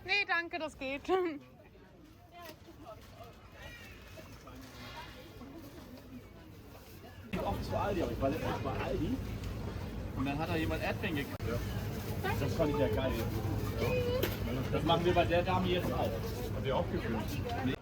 Nee, danke, das geht. Auch zu Aldi, aber ich war letztens bei Aldi und dann hat da jemand Erdbeeren gekauft. Ja. Das fand ich ja geil. Ja. Das machen wir bei der Dame jetzt auch. Hat ihr auch gefilmt? Nee.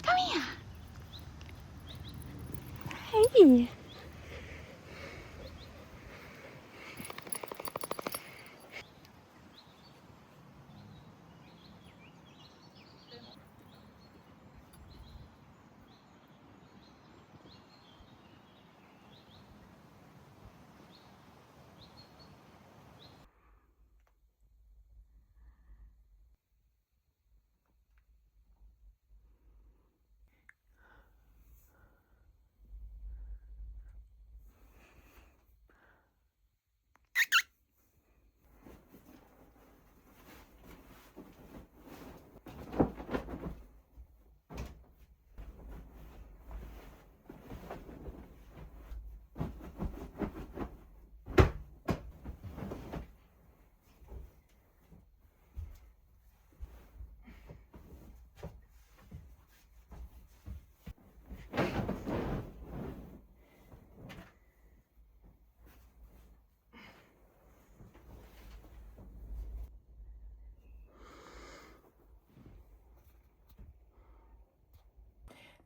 Komm her. Hey.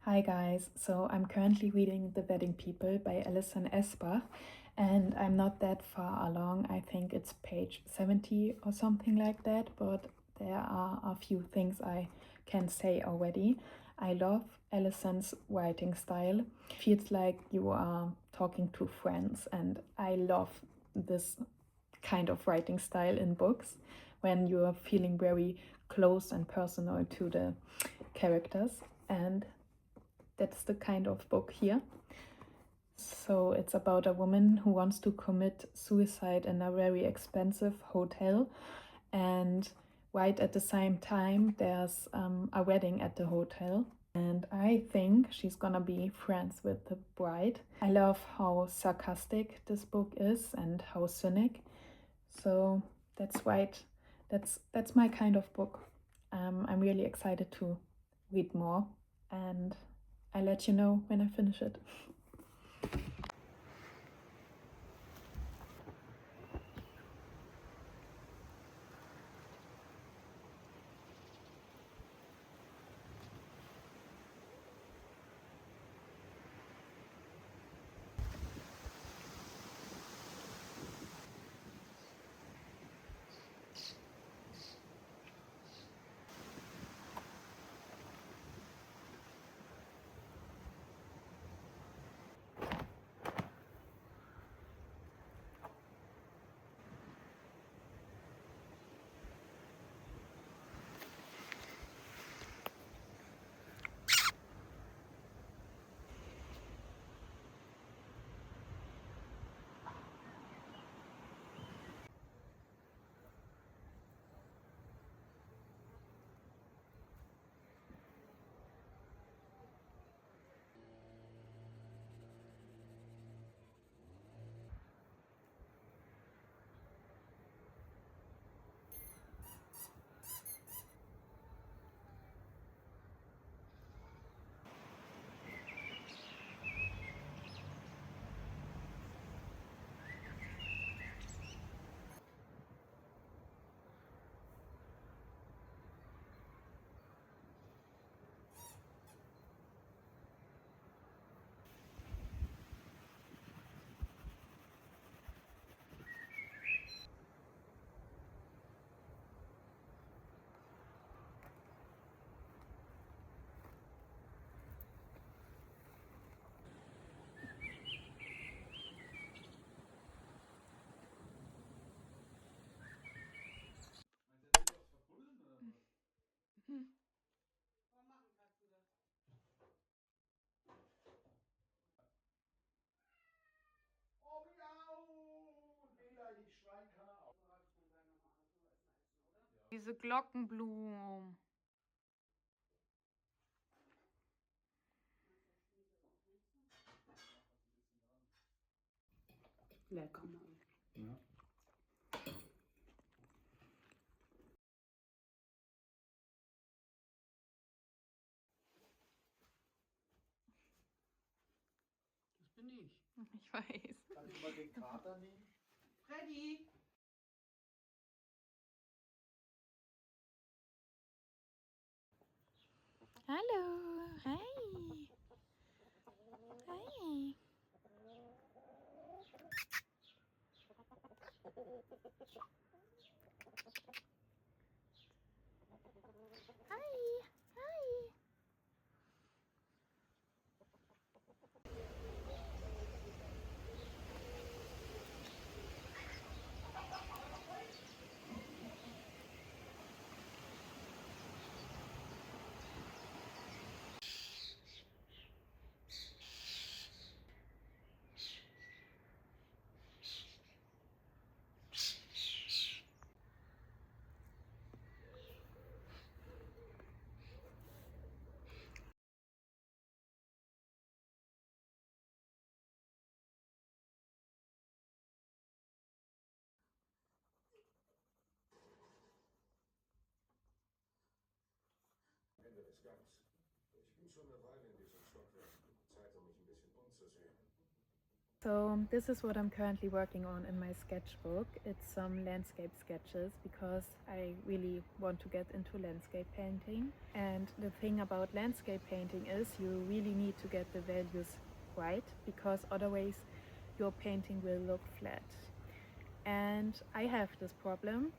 Hi guys, so I'm currently reading The Wedding People by Alison Esbach, and I'm not that far along. I think it's page 70 or something like that, but there are a few things I can say already. I love Alison's writing style. Feels like you are talking to friends, and I love this kind of writing style in books when you are feeling very close and personal to the characters, and that's the kind of book here. So it's about a woman who wants to commit suicide in a very expensive hotel, and right at the same time there's a wedding at the hotel, and I think she's gonna be friends with the bride. I love how sarcastic this book is and how cynic. So that's right. That's my kind of book. I'm really excited to read more, and I'll let you know when I finish it. Diese Glockenblumen. Lecker mal. Ja. Das bin ich. Ich weiß. Kannst du mal den Kater nehmen? Freddy! Hallo. Hi. Hi. Hi. Hi. Ende des Gangs. Ich bin schon eine Weile in diesem Stockwerk. Zeit, mich ein bisschen umzusehen. So this is what I'm currently working on in my sketchbook. It's some landscape sketches because I really want to get into landscape painting. And the thing about landscape painting is you really need to get the values right, because otherwise your painting will look flat. And I have this problem.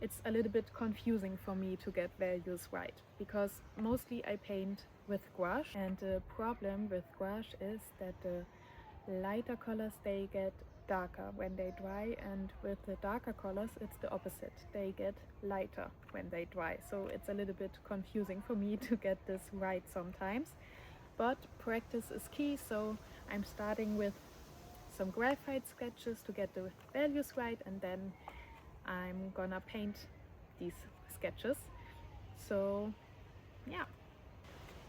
It's a little bit confusing for me to get values right, because mostly I paint with gouache, and the problem with gouache is that the lighter colors, they get darker when they dry, and with the darker colors it's the opposite, they get lighter when they dry. So it's a little bit confusing for me to get this right sometimes, but practice is key. So I'm starting with some graphite sketches to get the values right, and then I'm gonna paint these sketches. So yeah.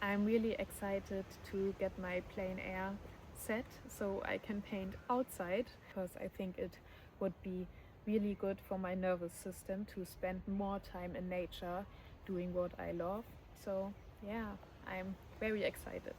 I'm really excited to get my plein air set so I can paint outside, because I think it would be really good for my nervous system to spend more time in nature doing what I love. So yeah, I'm very excited.